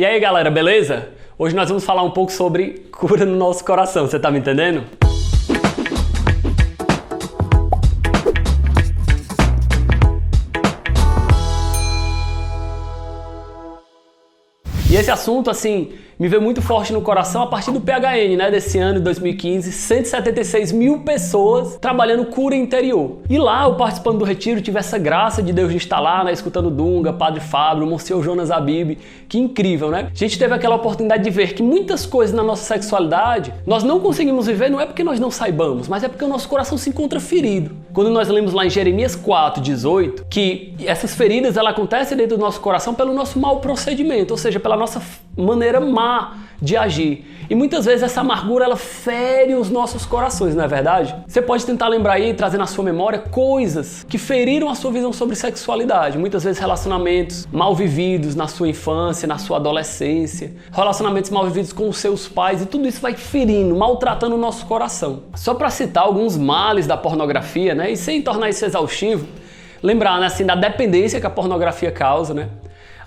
E aí galera, beleza? Hoje nós vamos falar um pouco sobre cura no nosso coração, você tá me entendendo? E esse assunto, assim, me veio muito forte no coração a partir do PHN, né, desse ano de 2015, 176 mil pessoas trabalhando cura interior. E lá, eu participando do retiro, tive essa graça de Deus de estar lá, né, escutando Dunga, Padre Fábio, Monsenhor Jonas Abib, que incrível, né? A gente teve aquela oportunidade de ver que muitas coisas na nossa sexualidade nós não conseguimos viver, não é porque nós não saibamos, mas é porque o nosso coração se encontra ferido. Quando nós lemos lá em Jeremias 4:18, que essas feridas elas acontecem dentro do nosso coração pelo nosso mau procedimento, ou seja, pela nossa maneira má de agir. E muitas vezes essa amargura ela fere os nossos corações, não é verdade? Você pode tentar lembrar aí, trazer na sua memória coisas que feriram a sua visão sobre sexualidade. Muitas vezes relacionamentos mal vividos na sua infância, na sua adolescência, relacionamentos mal vividos com os seus pais, e tudo isso vai ferindo, maltratando o nosso coração. Só para citar alguns males da pornografia, né? E sem tornar isso exaustivo, lembrar, né, assim, da dependência que a pornografia causa, né?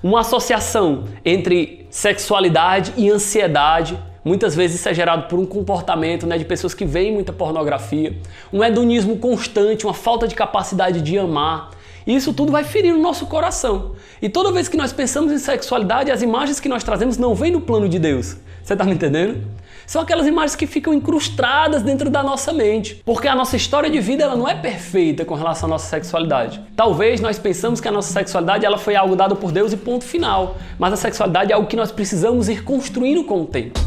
Uma associação entre sexualidade e ansiedade. Muitas vezes isso é gerado por um comportamento, né, de pessoas que veem muita pornografia. Um hedonismo constante, uma falta de capacidade de amar. E isso tudo vai ferir o nosso coração. E toda vez que nós pensamos em sexualidade, as imagens que nós trazemos não vêm no plano de Deus. Você está me entendendo? São aquelas imagens que ficam incrustadas dentro da nossa mente. Porque a nossa história de vida ela não é perfeita com relação à nossa sexualidade. Talvez nós pensamos que a nossa sexualidade ela foi algo dado por Deus e ponto final. Mas a sexualidade é algo que nós precisamos ir construindo com o tempo.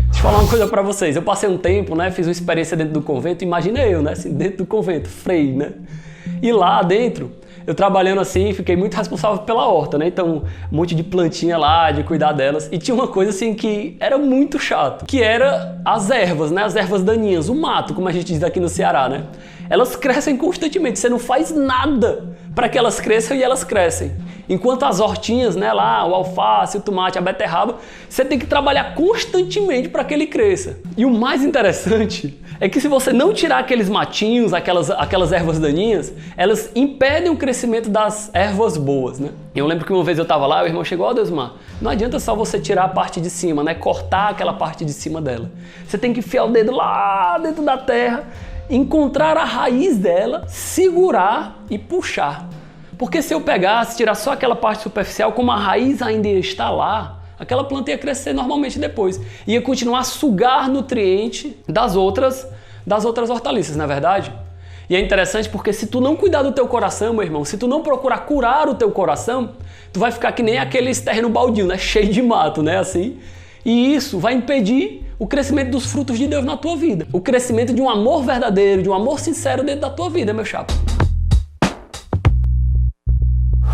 Deixa eu falar uma coisa pra vocês. Eu passei um tempo, né, fiz uma experiência dentro do convento. Imagina eu, né, assim, dentro do convento, frei, né? E lá dentro, eu trabalhando assim, fiquei muito responsável pela horta, né? Então, um monte de plantinha lá, de cuidar delas. E tinha uma coisa assim que era muito chato, que era as ervas, né? As ervas daninhas, o mato, como a gente diz aqui no Ceará, né? Elas crescem constantemente, você não faz nada para que elas cresçam e elas crescem. Enquanto as hortinhas, né, lá, o alface, o tomate, a beterraba, você tem que trabalhar constantemente para que ele cresça. E o mais interessante é que se você não tirar aqueles matinhos, aquelas ervas daninhas, elas impedem o crescimento das ervas boas, né? Eu lembro que uma vez eu estava lá, o irmão chegou, ó, Deusmar, não adianta só você tirar a parte de cima, né, cortar aquela parte de cima dela. Você tem que enfiar o dedo lá dentro da terra, encontrar a raiz dela, segurar e puxar. Porque se eu pegasse, tirar só aquela parte superficial, como a raiz ainda está lá, aquela planta ia crescer normalmente depois. Ia continuar a sugar nutriente das outras hortaliças, não é verdade? E é interessante porque se tu não cuidar do teu coração, meu irmão, se tu não procurar curar o teu coração, tu vai ficar que nem aquele terreno baldio, né? Cheio de mato, né? Assim. E isso vai impedir o crescimento dos frutos de Deus na tua vida. O crescimento de um amor verdadeiro, de um amor sincero dentro da tua vida, meu chapa.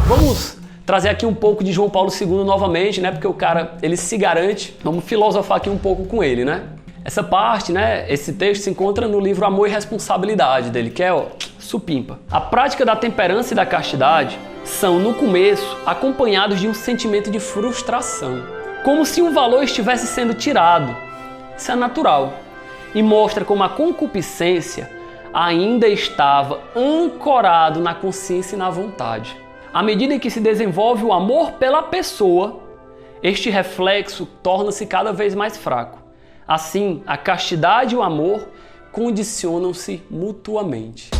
Vamos trazer aqui um pouco de João Paulo II novamente, né? Porque o cara, ele se garante. Vamos filosofar aqui um pouco com ele, né? Essa parte, né? Esse texto se encontra no livro Amor e Responsabilidade dele, que é, ó, supimpa. A prática da temperança e da castidade são, no começo, acompanhados de um sentimento de frustração. Como se um valor estivesse sendo tirado. Isso é natural. E mostra como a concupiscência ainda estava ancorado na consciência e na vontade. À medida em que se desenvolve o amor pela pessoa, este reflexo torna-se cada vez mais fraco. Assim, a castidade e o amor condicionam-se mutuamente.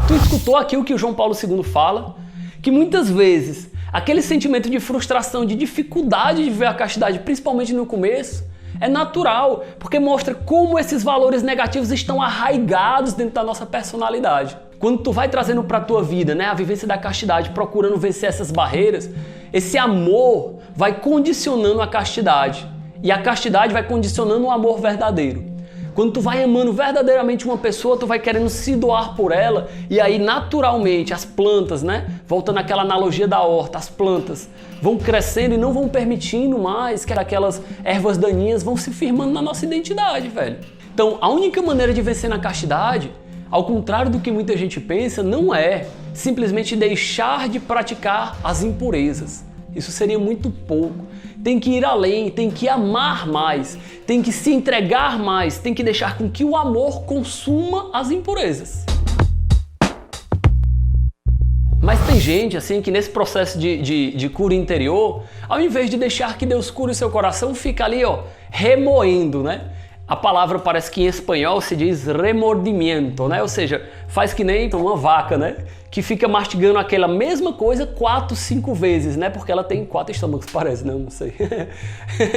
Tu escutou aqui o que o João Paulo II fala? Que muitas vezes aquele sentimento de frustração, de dificuldade de ver a castidade, principalmente no começo, é natural, porque mostra como esses valores negativos estão arraigados dentro da nossa personalidade. Quando tu vai trazendo para a tua vida, né, a vivência da castidade, procurando vencer essas barreiras, esse amor vai condicionando a castidade. E a castidade vai condicionando o amor verdadeiro. Quando tu vai amando verdadeiramente uma pessoa, tu vai querendo se doar por ela, e aí naturalmente as plantas, né, voltando àquela analogia da horta, as plantas vão crescendo e não vão permitindo mais que aquelas ervas daninhas vão se firmando na nossa identidade, velho. Então, a única maneira de vencer na castidade, ao contrário do que muita gente pensa, não é simplesmente deixar de praticar as impurezas. Isso seria muito pouco. Tem que ir além, tem que amar mais, tem que se entregar mais, tem que deixar com que o amor consuma as impurezas. Mas tem gente, assim, que nesse processo de cura interior, ao invés de deixar que Deus cure o seu coração, fica ali, ó, remoendo, né? A palavra parece que em espanhol se diz remordimiento, né? Ou seja, faz que nem uma vaca, né? Que fica mastigando aquela mesma coisa 4, 5 vezes, né? Porque ela tem 4 estômagos, parece, não sei.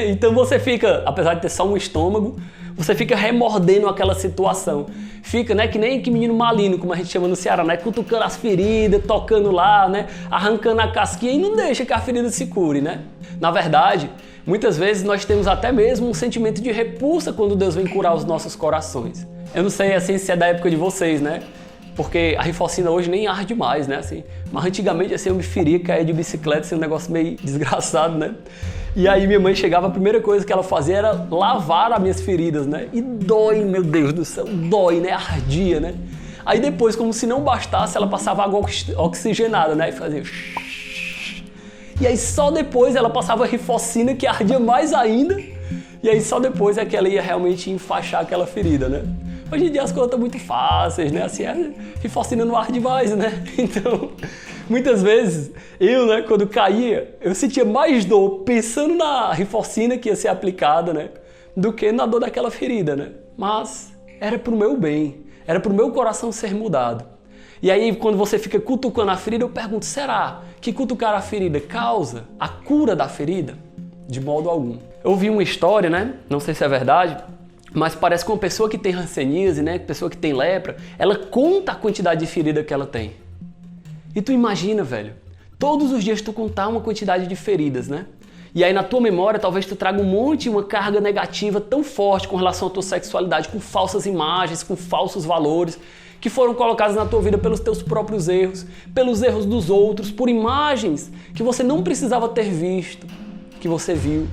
Então você fica, apesar de ter só um estômago, você fica remordendo aquela situação. Fica, né, que nem que menino malino, como a gente chama no Ceará, né? Cutucando as feridas, tocando lá, né? Arrancando a casquinha e não deixa que a ferida se cure, né? Na verdade, muitas vezes nós temos até mesmo um sentimento de repulsa quando Deus vem curar os nossos corações. Eu não sei, assim, se é da época de vocês, né? Porque a rifocina hoje nem arde mais, né? Assim, mas antigamente, assim, eu me feria, caía de bicicleta, assim, um negócio meio desgraçado, né? E aí minha mãe chegava, a primeira coisa que ela fazia era lavar as minhas feridas, né? E dói, meu Deus do céu, dói, né? Ardia, né? Aí depois, como se não bastasse, ela passava água oxigenada, né? E fazia... E aí só depois ela passava rifocina, que ardia mais ainda. E aí só depois é que ela ia realmente enfaixar aquela ferida, né? Hoje em dia as coisas estão muito fáceis, né? Assim, a rifocina não arde mais, né? Então... Muitas vezes, eu, né, quando caía, eu sentia mais dor pensando na rifocina que ia ser aplicada, né, do que na dor daquela ferida, né? Mas era pro meu bem, era pro meu coração ser mudado. E aí, quando você fica cutucando a ferida, eu pergunto, será que cutucar a ferida causa a cura da ferida? De modo algum. Eu ouvi uma história, né, não sei se é verdade, mas parece que uma pessoa que tem hanseníase, né, pessoa que tem lepra, ela conta a quantidade de ferida que ela tem. E tu imagina, velho, todos os dias tu contar uma quantidade de feridas, né? E aí na tua memória talvez tu traga uma carga negativa tão forte com relação à tua sexualidade, com falsas imagens, com falsos valores, que foram colocados na tua vida pelos teus próprios erros, pelos erros dos outros, por imagens que você não precisava ter visto, que você viu,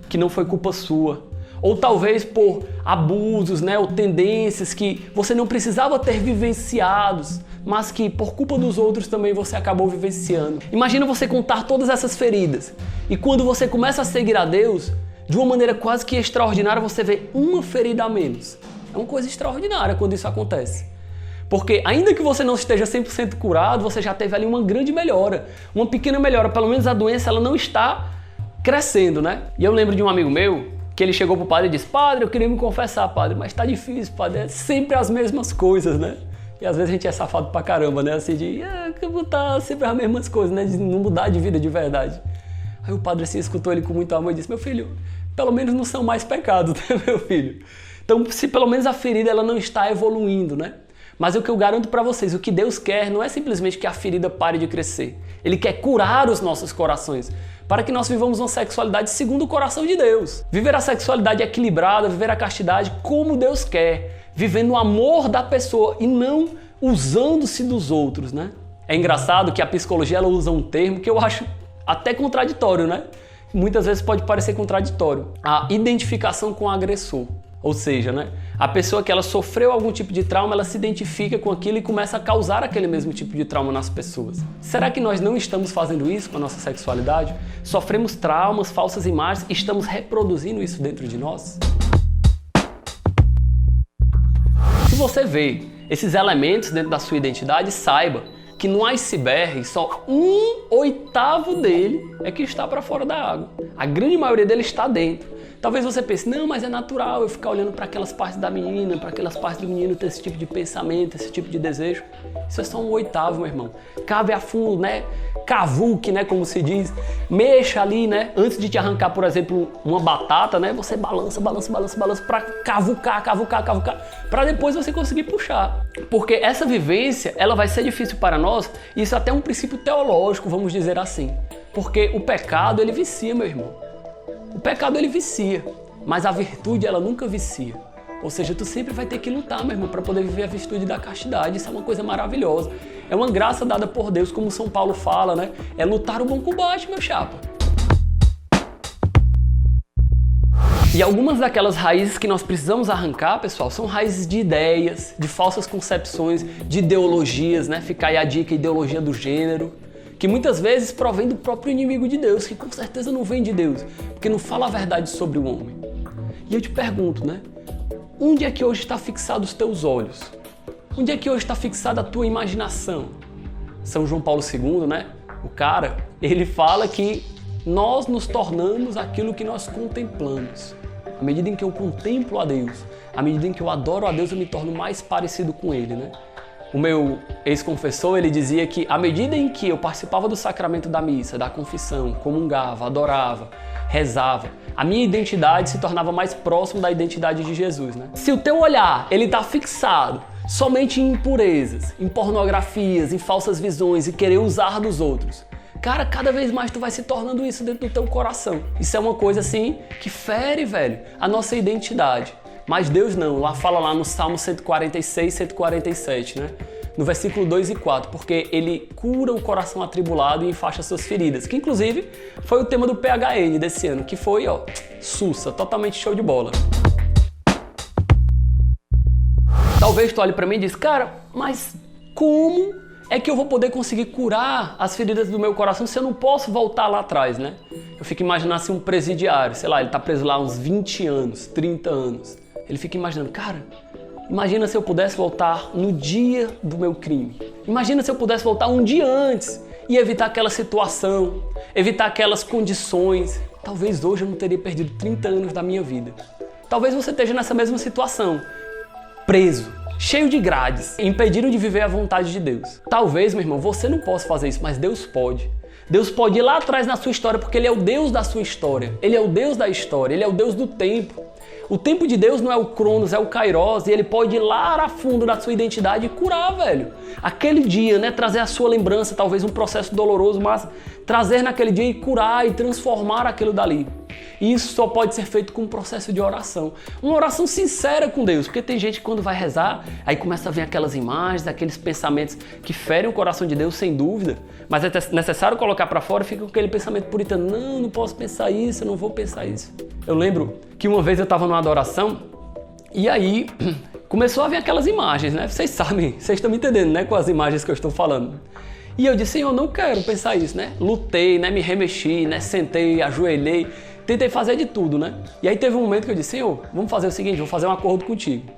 que não foi culpa sua. Ou talvez por abusos, né, ou tendências que você não precisava ter vivenciados, mas que por culpa dos outros também você acabou vivenciando. Imagina você contar todas essas feridas e quando você começa a seguir a Deus, de uma maneira quase que extraordinária, você vê uma ferida a menos. É uma coisa extraordinária quando isso acontece. Porque ainda que você não esteja 100% curado, você já teve ali uma grande melhora, uma pequena melhora, pelo menos a doença ela não está crescendo, né? E eu lembro de um amigo meu, que ele chegou pro padre e disse, padre, eu queria me confessar, padre, mas tá difícil, padre, é sempre as mesmas coisas, né? E às vezes a gente é safado pra caramba, né? Assim de, tá sempre as mesmas coisas, né? De não mudar de vida de verdade. Aí o padre assim escutou ele com muito amor e disse, meu filho, pelo menos não são mais pecados, né, meu filho? Então, se pelo menos a ferida ela não está evoluindo, né? Mas o que eu garanto pra vocês, o que Deus quer não é simplesmente que a ferida pare de crescer. Ele quer curar os nossos corações, para que nós vivamos uma sexualidade segundo o coração de Deus. Viver a sexualidade equilibrada, viver a castidade como Deus quer, vivendo o amor da pessoa e não usando-se dos outros, né? É engraçado que a psicologia ela usa um termo que eu acho até contraditório, né? Muitas vezes pode parecer contraditório. A identificação com o agressor. Ou seja, né, a pessoa que ela sofreu algum tipo de trauma, ela se identifica com aquilo e começa a causar aquele mesmo tipo de trauma nas pessoas. Será que nós não estamos fazendo isso com a nossa sexualidade? Sofremos traumas, falsas imagens e estamos reproduzindo isso dentro de nós? Se você vê esses elementos dentro da sua identidade, saiba que no iceberg só 1/8 dele é que está para fora da água. A grande maioria dele está dentro. Talvez você pense, não, mas é natural eu ficar olhando para aquelas partes da menina, para aquelas partes do menino ter esse tipo de pensamento, esse tipo de desejo. Isso é só 1/8, meu irmão. Cave a fundo, né? Cavuque, né? Como se diz. Mexa ali, né? Antes de te arrancar, por exemplo, uma batata, né? Você balança para cavucar, para depois você conseguir puxar. Porque essa vivência, ela vai ser difícil para nós. Isso até é um princípio teológico, vamos dizer assim. Porque o pecado, ele vicia, meu irmão. O pecado ele vicia, mas a virtude ela nunca vicia. Ou seja, tu sempre vai ter que lutar, meu irmão, para poder viver a virtude da castidade. Isso é uma coisa maravilhosa. É uma graça dada por Deus, como São Paulo fala, né? É lutar o bom combate, meu chapa. E algumas daquelas raízes que nós precisamos arrancar, pessoal, são raízes de ideias, de falsas concepções, de ideologias, né? Fica aí a dica, ideologia do gênero, que muitas vezes provém do próprio inimigo de Deus, que com certeza não vem de Deus, porque não fala a verdade sobre o homem. E eu te pergunto, né? Onde é que hoje está fixado os teus olhos? Onde é que hoje está fixada a tua imaginação? São João Paulo II, né? O cara, ele fala que nós nos tornamos aquilo que nós contemplamos. À medida em que eu contemplo a Deus, à medida em que eu adoro a Deus, eu me torno mais parecido com Ele, né? O meu ex-confessor, ele dizia que à medida em que eu participava do sacramento da missa, da confissão, comungava, adorava, rezava, a minha identidade se tornava mais próxima da identidade de Jesus, né? Se o teu olhar, ele está fixado somente em impurezas, em pornografias, em falsas visões e querer usar dos outros, cara, cada vez mais tu vai se tornando isso dentro do teu coração. Isso é uma coisa assim que fere, velho, a nossa identidade. Mas Deus não, fala lá no Salmo 146, 147, né? No versículo 2 e 4, porque Ele cura o coração atribulado e enfaixa suas feridas, que inclusive foi o tema do PHN desse ano, que foi, sussa, totalmente show de bola. Talvez tu olhe pra mim e diz, cara, mas como é que eu vou poder conseguir curar as feridas do meu coração se eu não posso voltar lá atrás, né? Eu fico imaginando assim um presidiário, sei lá, ele tá preso lá uns 20 anos, 30 anos. Ele fica imaginando, cara, imagina se eu pudesse voltar no dia do meu crime. Imagina se eu pudesse voltar um dia antes e evitar aquela situação, evitar aquelas condições. Talvez hoje eu não teria perdido 30 anos da minha vida. Talvez você esteja nessa mesma situação, preso, cheio de grades, impedido de viver a vontade de Deus. Talvez, meu irmão, você não possa fazer isso, mas Deus pode. Deus pode ir lá atrás na sua história, porque Ele é o Deus da sua história. Ele é o Deus da história, Ele é o Deus do tempo. O tempo de Deus não é o Cronos, é o Kairos, e Ele pode ir lá a fundo da sua identidade e curar, velho. Aquele dia, né, trazer a sua lembrança, talvez um processo doloroso, mas trazer naquele dia e curar e transformar aquilo dali. E isso só pode ser feito com um processo de oração. Uma oração sincera com Deus, porque tem gente que quando vai rezar, aí começa a vir aquelas imagens, aqueles pensamentos que ferem o coração de Deus, sem dúvida, mas é necessário colocar para fora e fica com aquele pensamento puritano, não posso pensar isso, eu não vou pensar isso. Eu lembro que uma vez eu estava numa adoração e aí começou a vir aquelas imagens, né? Vocês sabem, vocês estão me entendendo, né, com as imagens que eu estou falando. E eu disse, Senhor, não quero pensar isso, né? Lutei, né, me remexi, né, sentei, ajoelhei, tentei fazer de tudo, né? E aí teve um momento que eu disse, Senhor, vamos fazer o seguinte, vou fazer um acordo contigo.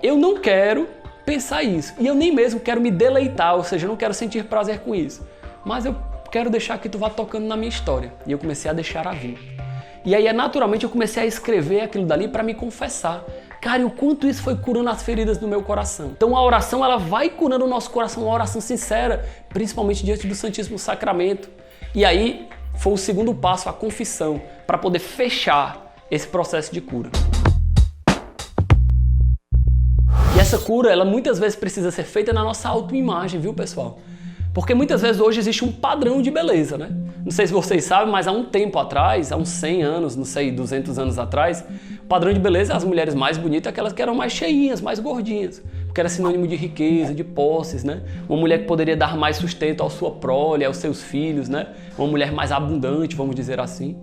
Eu não quero pensar isso. E eu nem mesmo quero me deleitar, ou seja, eu não quero sentir prazer com isso. Mas eu quero deixar que tu vá tocando na minha história. E eu comecei a deixar a vir. E aí, naturalmente, eu comecei a escrever aquilo dali para me confessar. Cara, e o quanto isso foi curando as feridas do meu coração. Então a oração, ela vai curando o nosso coração, uma oração sincera, principalmente diante do Santíssimo Sacramento. E aí, foi o segundo passo, a confissão, para poder fechar esse processo de cura. E essa cura, ela muitas vezes precisa ser feita na nossa autoimagem, viu, pessoal? Porque muitas vezes hoje existe um padrão de beleza, né? Não sei se vocês sabem, mas há um tempo atrás, há uns 100 anos, não sei, 200 anos atrás, o padrão de beleza, as mulheres mais bonitas, aquelas que eram mais cheinhas, mais gordinhas, porque era sinônimo de riqueza, de posses, né? Uma mulher que poderia dar mais sustento à sua prole, aos seus filhos, né? Uma mulher mais abundante, vamos dizer assim.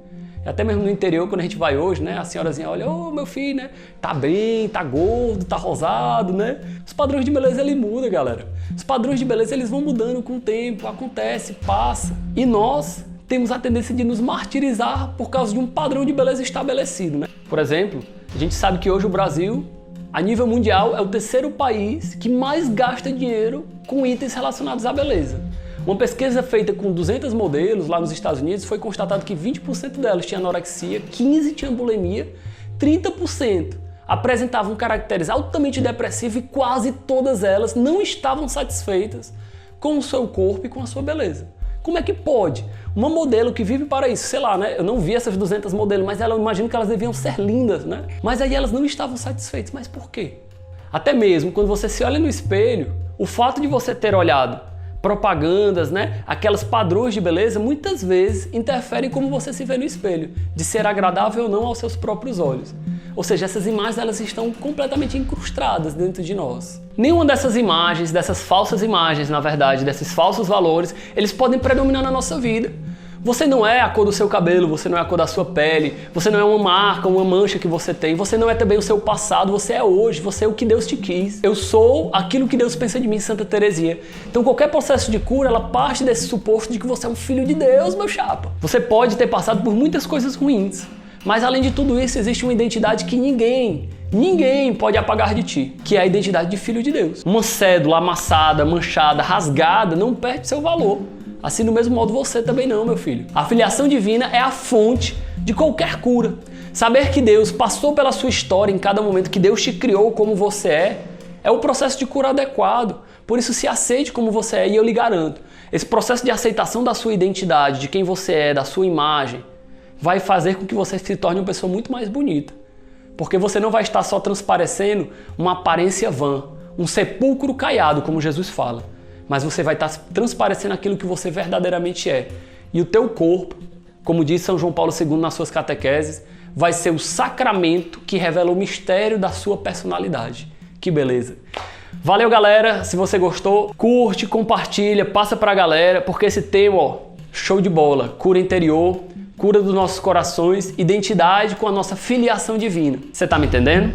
E até mesmo no interior, quando a gente vai hoje, né? A senhorazinha olha, meu filho, né? Tá bem, tá gordo, tá rosado, né? Os padrões de beleza, ele muda, galera. Os padrões de beleza, eles vão mudando com o tempo, acontece, passa. E nós temos a tendência de nos martirizar por causa de um padrão de beleza estabelecido, né? Por exemplo, a gente sabe que hoje o Brasil, a nível mundial, é o terceiro país que mais gasta dinheiro com itens relacionados à beleza. Uma pesquisa feita com 200 modelos lá nos Estados Unidos foi constatado que 20% delas tinham anorexia, 15% tinham bulimia, 30% apresentavam caracteres altamente depressivos e quase todas elas não estavam satisfeitas com o seu corpo e com a sua beleza. Como é que pode? Uma modelo que vive para isso, sei lá, né? Eu não vi essas 200 modelos, mas eu imagino que elas deviam ser lindas, né? Mas aí elas não estavam satisfeitas. Mas por quê? Até mesmo quando você se olha no espelho, o fato de você ter olhado propagandas, né? Aquelas padrões de beleza, muitas vezes interferem como você se vê no espelho, de ser agradável ou não aos seus próprios olhos. Ou seja, essas imagens, elas estão completamente incrustadas dentro de nós. Nenhuma dessas imagens, dessas falsas imagens, na verdade, desses falsos valores, eles podem predominar na nossa vida. Você não é a cor do seu cabelo, você não é a cor da sua pele, você não é uma marca, uma mancha que você tem, você não é também o seu passado, você é hoje, você é o que Deus te quis. Eu sou aquilo que Deus pensa de mim, Santa Teresinha. Então qualquer processo de cura, ela parte desse suposto de que você é um filho de Deus, meu chapa. Você pode ter passado por muitas coisas ruins, mas além de tudo isso, existe uma identidade que ninguém ninguém pode apagar de ti, que é a identidade de filho de Deus. Uma cédula amassada, manchada, rasgada não perde seu valor. Assim, do mesmo modo, você também não, meu filho. A filiação divina é a fonte de qualquer cura. Saber que Deus passou pela sua história em cada momento, que Deus te criou como você é o processo de cura adequado. Por isso, se aceite como você é, e eu lhe garanto, esse processo de aceitação da sua identidade, de quem você é, da sua imagem, vai fazer com que você se torne uma pessoa muito mais bonita. Porque você não vai estar só transparecendo uma aparência vã, um sepulcro caiado, como Jesus fala. Mas você vai estar transparecendo aquilo que você verdadeiramente é. E o teu corpo, como diz São João Paulo II nas suas catequeses, vai ser o sacramento que revela o mistério da sua personalidade. Que beleza! Valeu, galera! Se você gostou, curte, compartilha, passa pra galera, porque esse tema, ó, show de bola. Cura interior, cura dos nossos corações, identidade com a nossa filiação divina. Você tá me entendendo?